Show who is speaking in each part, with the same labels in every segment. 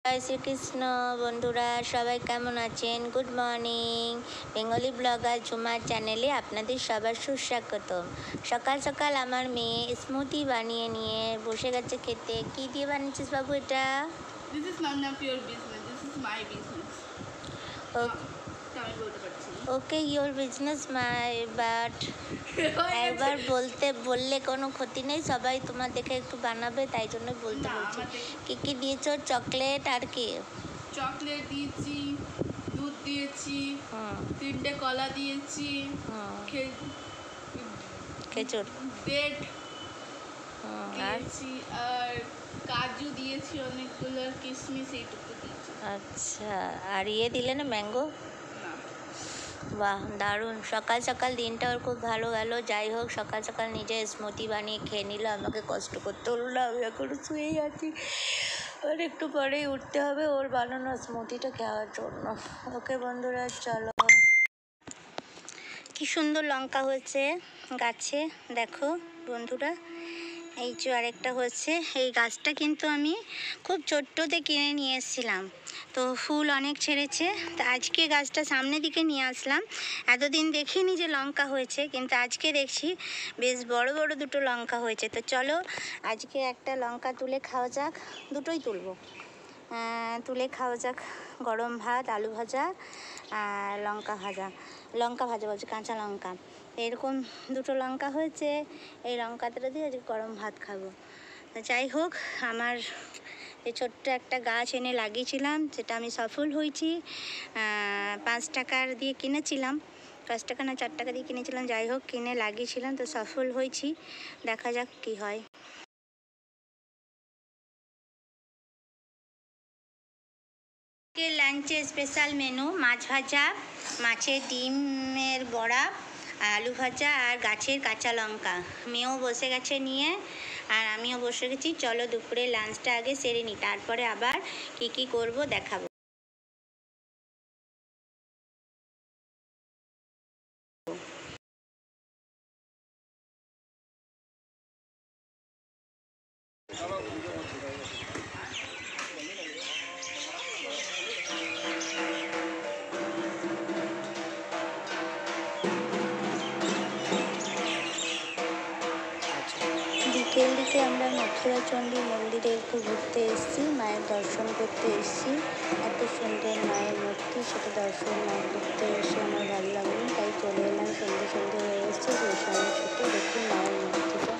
Speaker 1: জয় শ্রীকৃষ্ণ। বন্ধুরা সবাই কেমন আছেন? Good morning. বেঙ্গলি ব্লগার ঝুমার চ্যানেলে আপনাদের সবার সুস্বাগতম। সকাল সকাল আমার মেয়ে স্মুদি বানিয়ে নিয়ে বসে গেছে খেতে। কি দিয়ে বানিয়েছিস বাবু এটা?
Speaker 2: This is none of your business. This is my business. আমি বলতে পারছি।
Speaker 1: ওকে, ইয়োর বিজনেস মাই বাট একবার বললে কোনো ক্ষতি নেই, সবাই তোমার দেখে একটু বানাবে, তাই জন্য বলতে বলছি। কি কি দিয়েছো? চকলেট আর কি?
Speaker 2: চকলেট দিয়েছি, দুধ দিয়েছি, 3টে কলা দিয়েছি,
Speaker 1: খেজুর
Speaker 2: ব্রেড দিয়েছি, আর কাজু দিয়েছি অনেকগুলো, আর কিশমিশ এইটুকু দিয়েছি।
Speaker 1: আচ্ছা, আর দিলে না ম্যাঙ্গো?
Speaker 2: না।
Speaker 1: বাহ, দারুণ। সকাল সকাল দিনটা ওর খুব ভালো গেল। যাই হোক, সকাল সকাল নিজে স্মুদি বানিয়ে খেয়ে নিল, আমাকে কষ্ট করতে হলো না। আমি এখনো শুয়েই আছি, আর একটু পরেই উঠতে হবে ওর বানানো স্মুদিটা খাওয়ার জন্য। ওকে বন্ধুরা, চলো। কি সুন্দর লঙ্কা হয়েছে গাছে, দেখো বন্ধুরা। এই যে আরেকটা হচ্ছে। এই গাছটা কিন্তু আমি খুব ছোট্টতে কিনে নিয়ে এসেছিলাম, তো ফুল অনেক ছেড়েছে। তো আজকে গাছটা সামনের দিকে নিয়ে আসলাম। এতদিন দেখিনি যে লঙ্কা হয়েছে, কিন্তু আজকে দেখছি বেশ বড় বড় দুটো লঙ্কা হয়েছে। তো চলো আজকে একটা লঙ্কা তুলে খাওয়া যাক। দুটোই তুলবো, তুলে খাওয়া যাক। গরম ভাত, আলু ভাজা আর লঙ্কা ভাজা বলছে, কাঁচা লঙ্কা। এরকম দুটো লঙ্কা হয়েছে, এই লঙ্কাটা দিয়ে আজকে গরম ভাত খাবো। যাই হোক, আমার এই ছোট্ট একটা গাছ এনে লাগিয়েছিলাম, সেটা আমি সফল হয়েছি। 5 টাকার দিয়ে কিনেছিলাম, 5 টাকা না 4 টাকা দিয়ে কিনেছিলাম। যাই হোক, কিনে লাগিয়েছিলাম, তো সফল হয়েছি। দেখা যাক কি হয়। লাঞ্চে স্পেশাল মেনু মাছ ভাজা, মাছের ডিমের বড়া, আলু ভাজা আর গাছের কাঁচা লঙ্কা। মেয়েও বসে গেছে নিয়ে, আর আমিও বসে গেছি। চলো দুপুরে লাঞ্চটা আগে সেরে নিই, তারপরে আবার কি কি করব দেখাবো। বিকেল দিকে আমরা মথুরা চণ্ডী মন্দিরে একটু ঘুরতে এসেছি, মায়ের দর্শন করতে এসেছি। এত সুন্দর মায়ের মূর্তি, সেটা দর্শন না করতে এসে আমার ভালো লাগলো, তাই চলে এলাম। সন্ধ্যে সন্ধ্যে হয়ে এসছে, গোসাইয়ের ছুটে দেখি মায়ের মূর্তিটা।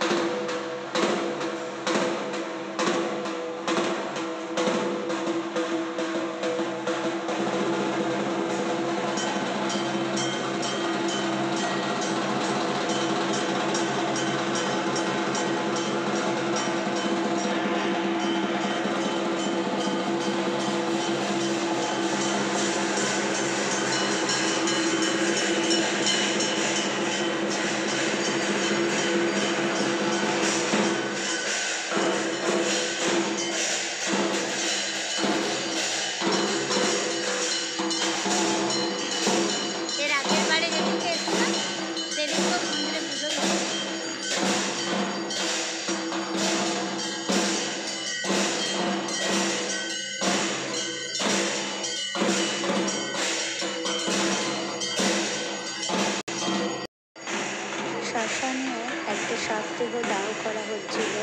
Speaker 1: শ্মশানে একটা সাপদেহ দাহ করা হচ্ছিল,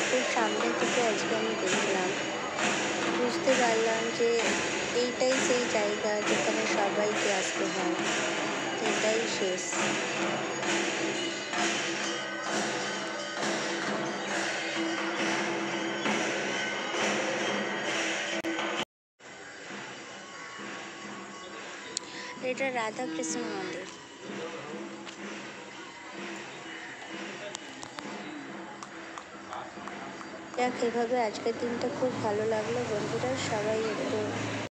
Speaker 1: খুব সামনে থেকে আজকে আমি দেখলাম। বুঝতে পারলাম যে এইটাই সেই জায়গা যেখানে সবাইকে আসতে হয়, এটাই শেষ। এটা রাধাকৃষ্ণ মন্দির। দেখ, এভাবে আজকের দিনটা খুব ভালো লাগলো বন্ধুরা। সবাই একটু